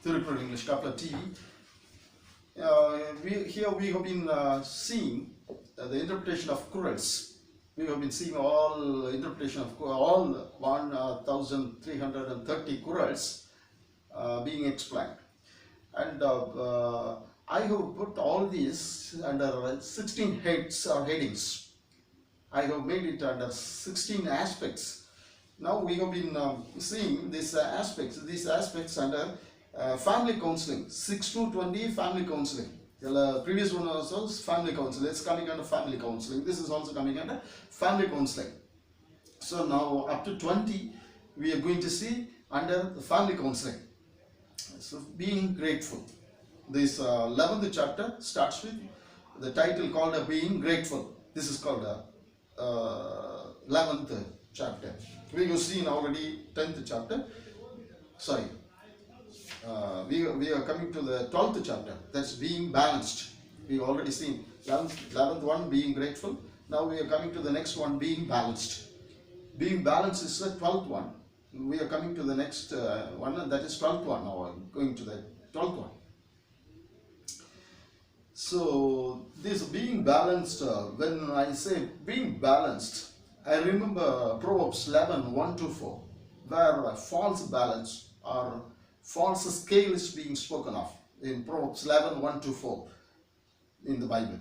Couplet English Couplet TV. Here we have been seeing the interpretation of Courels. We have been seeing all interpretation of all 1,330 Courels being explained, and I have put all these under 16 heads or headings. I have made it under 16 aspects. Now we have been seeing these aspects under family counseling, 6 to 20 family counseling. The previous one also is family counseling. It's coming under family counseling. This is also coming under family counseling. So now up to 20 we are going to see under the family counseling. So being grateful. This 11th chapter starts with the title called Being Grateful. This is called 11th chapter. We have seen already 10th chapter. Sorry. We are coming to the 12th chapter. That's being balanced. We already seen 11th one, being grateful. Now we are coming to the next one, being balanced. Being balanced is the 12th one. We are coming to the next one, and that is 12th one. Now I'm going to the 12th one. So this being balanced, when I say being balanced, I remember Proverbs 11, 1 to 4, where a false balance or false scale is being spoken of in Proverbs 11, 1 to 4 in the Bible.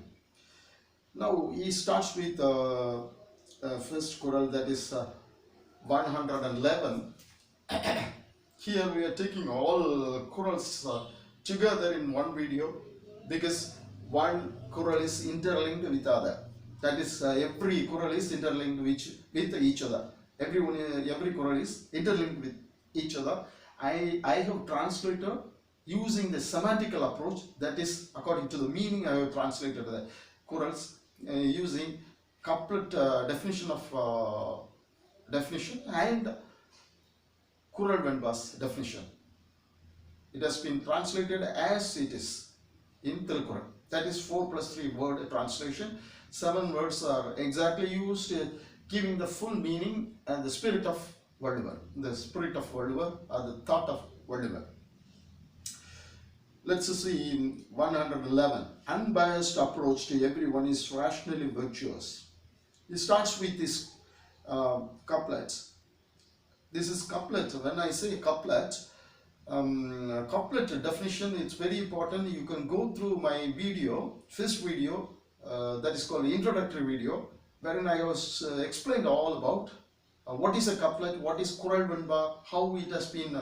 Now he starts with first Coral, that is 111. Here we are taking all Corals together in one video, because one coral is interlinked with other. That is, every coral is interlinked with each other. Every coral is interlinked with each other. I have translated using the semantical approach, that is according to the meaning. I have translated the corals using couplet definition and Coral Venba's definition. It has been translated as it is in Tilkural. That is 4 plus 3 word translation. 7 words are exactly used, giving the full meaning and the spirit of Völliver. The spirit of Völliver or the thought of Völliver. Let's see in 111. Unbiased approach to everyone is rationally virtuous. It starts with this couplets. This is couplet. When I say couplet, couplet definition, it's very important. You can go through my video, first video, that is called introductory video, wherein I was explained all about what is a couplet, what is Coral Venba, how it has been,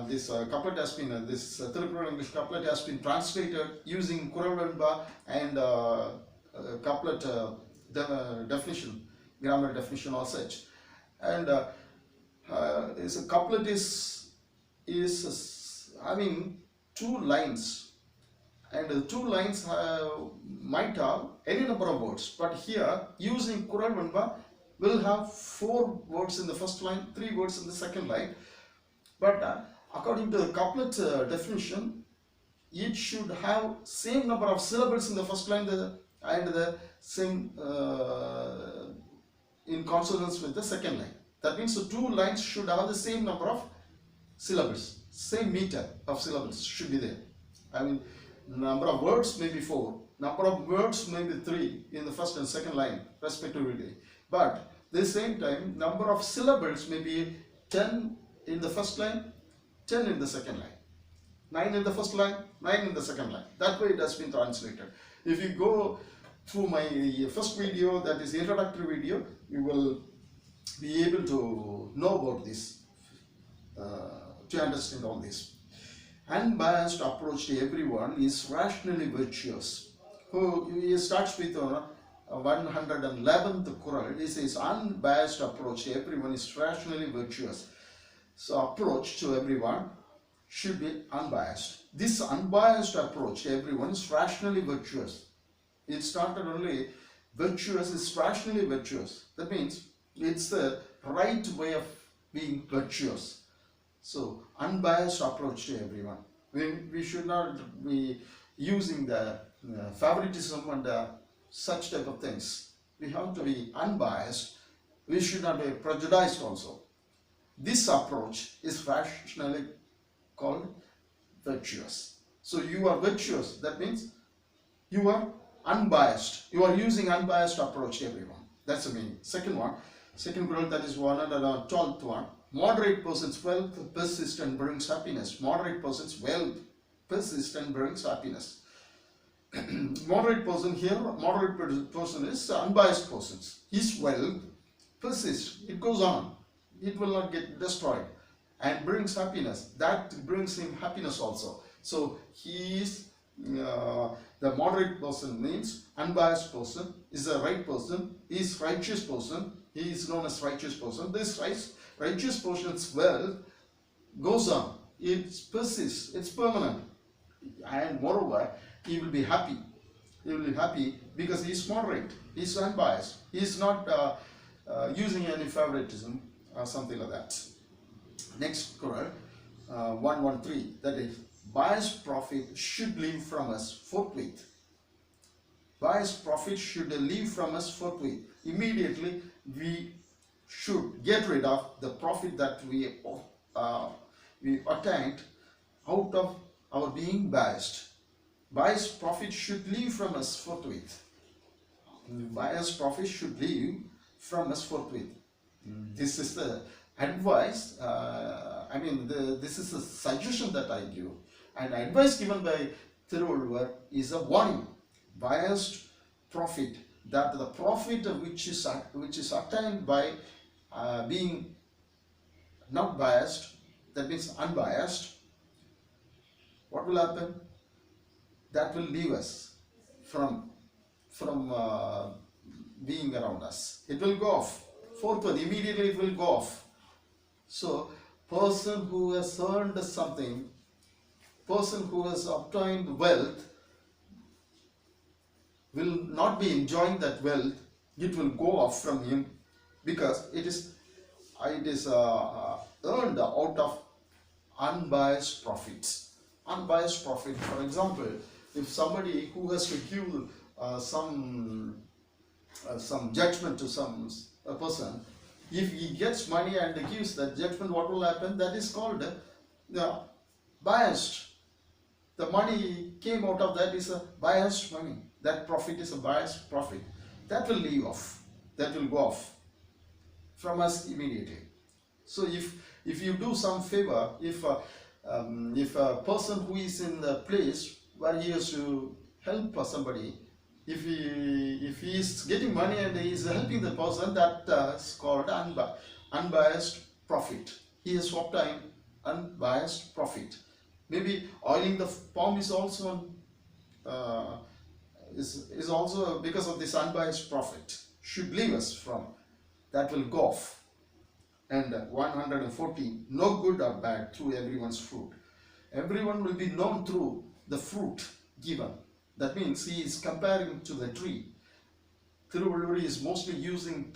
this couplet has been, this Couplet English couplet has been translated using Coral Venba and couplet definition, grammar definition or such. And this couplet is having 2 lines, and the 2 lines might have any number of words, but here using Coral Venba will have 4 words in the first line, 3 words in the second line. But according to the couplet definition, it should have same number of syllables in the first line and the same in consonance with the second line. That means the 2 lines should have the same number of syllables, same meter of syllables should be there. I mean, number of words may be 4, number of words may be 3 in the first and second line respectively. But at the same time, number of syllables may be 10 in the first line, 10 in the second line, 9 in the first line, 9 in the second line. That way it has been translated. If you go through my first video, that is the introductory video, you will be able to know about this, to understand all this. Unbiased approach to everyone is rationally virtuous. He starts with 111th Coral. He says unbiased approach to everyone is rationally virtuous. So approach to everyone should be unbiased. This unbiased approach to everyone is rationally virtuous. It started only virtuous, is rationally virtuous. That means it's the right way of being virtuous. So unbiased approach to everyone. We should not be using the favoritism and such type of things. We have to be unbiased. We should not be prejudiced also. This approach is rationally called virtuous. So you are virtuous. That means you are unbiased. You are using unbiased approach to everyone. That's the meaning. Second one, second rule, that is 112th one. Moderate person's wealth persists and brings happiness. Moderate person's wealth persists and brings happiness. Moderate person here, moderate person is unbiased persons. His wealth persists. It goes on. It will not get destroyed and brings happiness. That brings him happiness also. So he is the moderate person means unbiased person, is a right person, is righteous person. He is known as righteous person. This righteous person's wealth goes on. It persists. It's permanent. And moreover, he will be happy. He will be happy because he is moderate. He is unbiased. He is not using any favoritism or something like that. Next Quran, 113, that is, biased prophet should leave from us forthwith. Biased prophet should leave from us forthwith. Immediately we should get rid of the profit that we attained out of our being biased. Biased prophet should leave from us forthwith. Biased prophet should leave from us forthwith. This is the advice, this is a suggestion that I give. And advice given by Thiruvalluvar is a warning. Biased profit, that the profit which is attained by being not biased, that means unbiased, what will happen? That will leave us from being around us. It will go off. Forthwith, immediately it will go off. So, person who has earned something, person who has obtained wealth, will not be enjoying that wealth. It will go off from him because it is earned out of unbiased profits. Unbiased profit. For example, if somebody who has to give some judgment to a person, if he gets money and gives that judgment, what will happen? That is called biased. The money came out of that is a biased money. That profit is a biased profit. That will leave off. That will go off from us immediately. So if you do some favor, if a person who is in the place where he has to help somebody, if he is getting money and he is helping the person, that is called unbiased profit. He has obtained unbiased profit. Maybe oiling the palm is also is also because of this unbiased profit. Should leave us from. That will go off. And 114, no good or bad through everyone's fruit. Everyone will be known through the fruit given. That means he is comparing to the tree. Thiruvalluvar is mostly using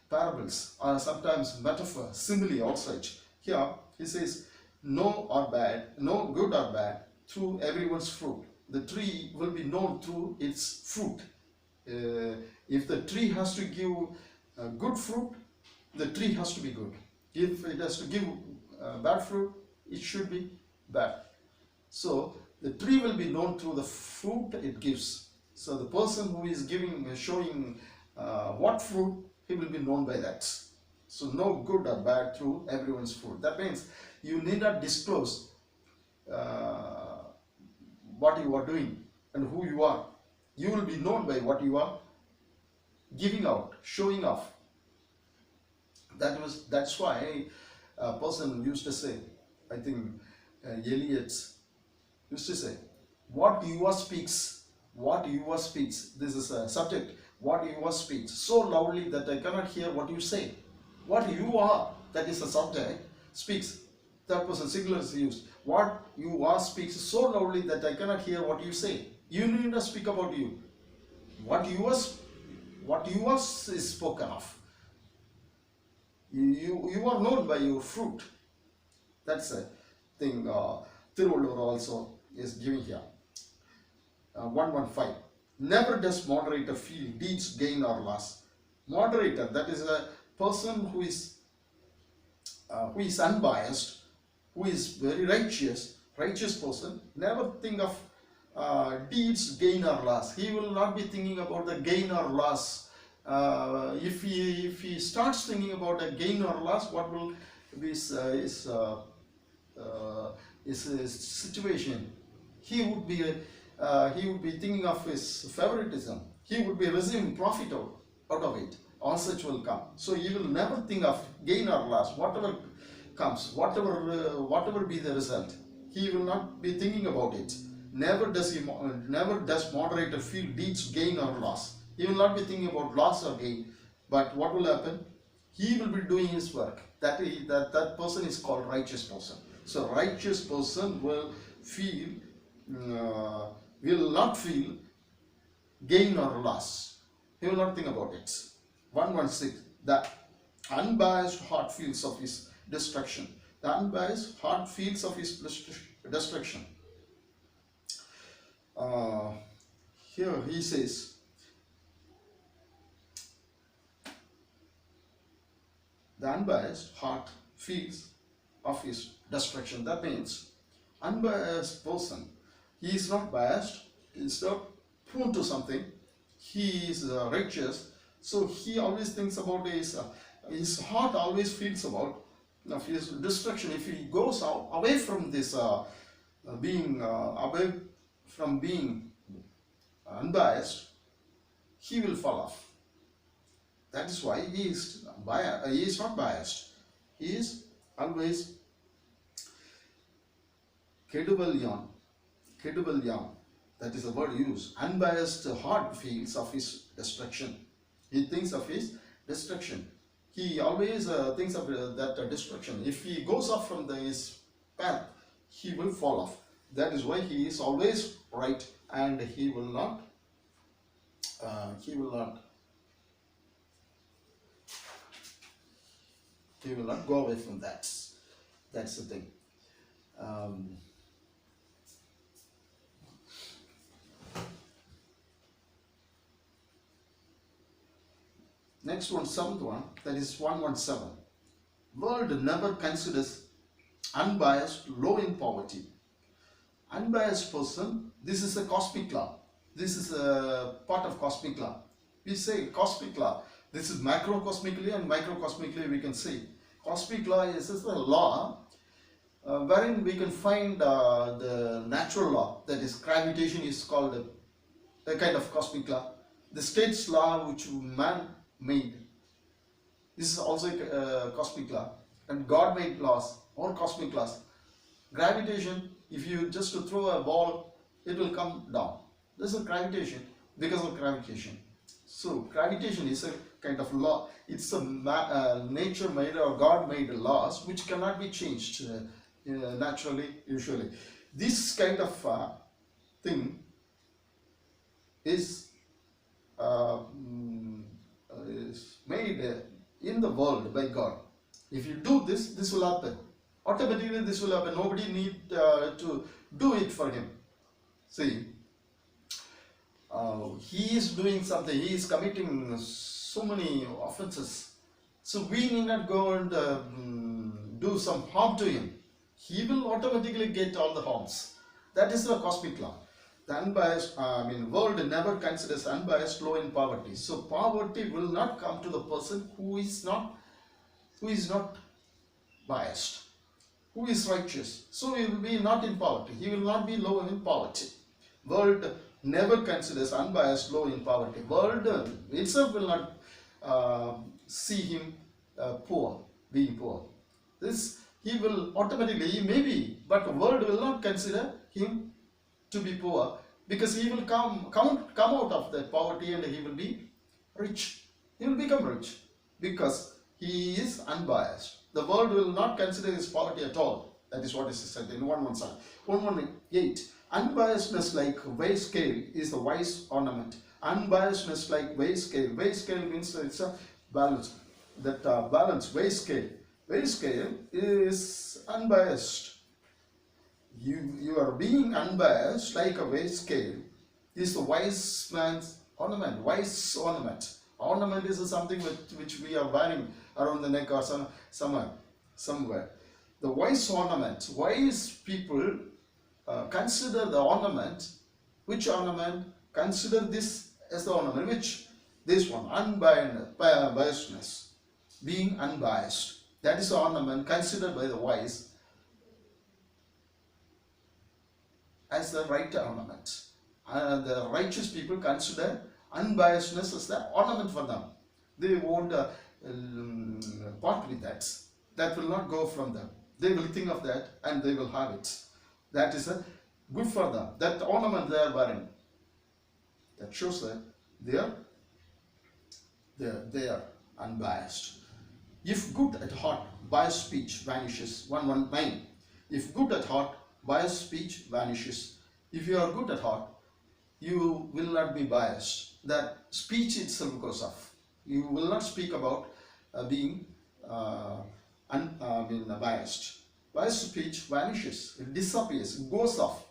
parables or sometimes metaphor, simile outside. Here he says, no good or bad through everyone's fruit. The tree will be known through its fruit. If the tree has to give good fruit, the tree has to be good. If it has to give bad fruit, it should be bad. So the tree will be known through the fruit it gives. So the person who is showing what fruit, he will be known by that. So no good or bad through everyone's fruit. That means you need not disclose what you are doing and who you are. You will be known by what you are giving out, showing off. That's why a person used to say, I think Eliot used to say, what you are speaks. This is a subject. What you are speaks so loudly that I cannot hear what you say. What you are, that is a subject, speaks. That person singular is used. What you are speaks so loudly that I cannot hear what you say. You need not speak about you. What you are is spoken of. You are known by your fruit. That's a thing Thiruvalluvar also is giving here. 115. Never does moderator feel deeds gain or loss. Moderator, that is a person who is unbiased, who is very righteous, Righteous person never think of deeds, gain or loss. He will not be thinking about the gain or loss. If he starts thinking about a gain or loss, what will be his situation? He would be thinking of his favoritism. He would be receiving profit out of it. All such will come. So he will never think of gain or loss. Whatever comes, whatever be the result, he will not be thinking about it. Never does moderator feel deeds gain or loss. He will not be thinking about loss or gain. But what will happen? He will be doing his work. That person is called righteous person. So righteous person will not feel gain or loss. He will not think about it. 116. The unbiased heart feels of his destruction. The unbiased heart feels of his destruction. Here he says, the unbiased heart feels of his destruction. That means unbiased person, he is not biased, he is not prone to something, he is righteous, so he always thinks about his heart always feels about his destruction. If he goes away from this away from being unbiased, he will fall off. That is why he is not biased. He is always kedubal yam. That is the word used. Unbiased heart feels of his destruction. He thinks of his destruction. He always thinks of that destruction. If he goes off from his path, he will fall off. That is why he is always right, and he will not go away from that. That's the thing. Next one, seventh one, that is 117. World never considers unbiased low in poverty. Unbiased person, this is a cosmic law. This is a part of cosmic law. We say cosmic law. This is macrocosmically and microcosmically we can say. Cosmic law is a law wherein we can find the natural law, that is gravitation, is called a kind of cosmic law. The state's law which man made, this is also a cosmic law. And God made laws, all cosmic laws. Gravitation, if you just throw a ball, it will come down. This is gravitation, because of gravitation. So gravitation is a kind of law. It's a nature made or God made laws which cannot be changed naturally, usually. This kind of thing is made in the world by God. If you do this, this will happen. Automatically this will happen. Nobody need to do it for him. See, he is doing something, he is committing so many offenses. So we need not go and do some harm to him. He will automatically get all the harms. That is the cosmic law. The unbiased, world never considers unbiased low in poverty. So poverty will not come to the person who is not biased, who is righteous. So he will be not in poverty. He will not be low in poverty. World never considers unbiased low in poverty. World itself will not see him being poor. This he will automatically, he may be, but the world will not consider him to be poor, because he will come out of that poverty and he will be rich. He will become rich because he is unbiased. The world will not consider his poverty at all. That is what is said in 117. 118. Unbiasedness like weigh scale is the wise ornament. Unbiasedness like weigh scale. Weigh scale means it's a balance. That balance, weigh scale. Weigh scale is unbiased. You are being unbiased like a weigh scale is the wise man's ornament. Wise ornament. Ornament is something which we are wearing around the neck or somewhere. The wise ornament. Wise people consider the ornament. Which ornament? Consider this as the ornament. Which? This one, unbiasedness, being unbiased. That is the ornament considered by the wise as the right ornament. The righteous people consider unbiasedness as the ornament for them. They won't part with that. That will not go from them. They will think of that and they will have it. That is good for them. That ornament they are wearing, that shows that they are unbiased. If good at heart, biased speech vanishes. 119. If good at heart, biased speech vanishes. If you are good at heart, you will not be biased. That speech itself goes off. You will not speak about being biased. Biased speech vanishes. It disappears. It goes off.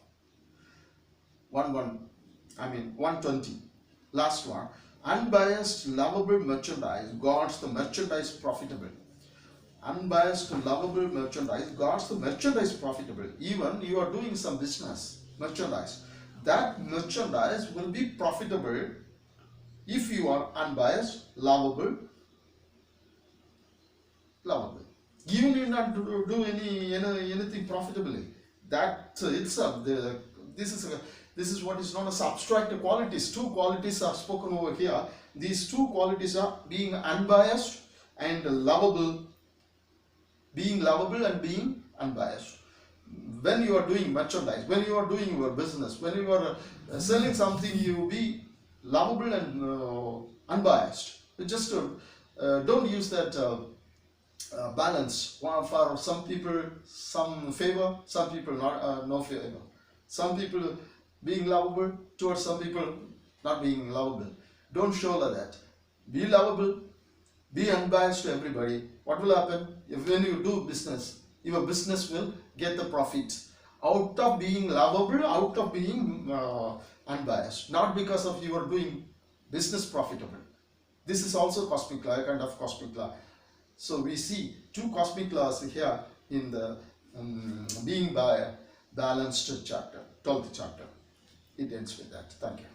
120. Last one. Unbiased, lovable merchandise guards the merchandise profitable. Unbiased, lovable merchandise guards the merchandise profitable. Even you are doing some business, merchandise. That merchandise will be profitable if you are unbiased, lovable. Even you not do anything profitably. That itself, this is what is known as abstract qualities. Two qualities are spoken over here. These two qualities are being unbiased and lovable. Being lovable and being unbiased. When you are doing merchandise, when you are doing your business, when you are selling something, you be lovable and unbiased. Just don't use that balance. For some people, some favor, some people not no favor. Some people being lovable towards some people not being lovable. Don't show that. Be lovable, be unbiased to everybody. What will happen? If when you do business, your business will get the profit out of being lovable, out of being unbiased, not because of you are doing business profitable. This is also cosmic law, a kind of cosmic law. So we see two cosmic laws here in the being by balanced chapter, 12th chapter. It ends with that. Thank you.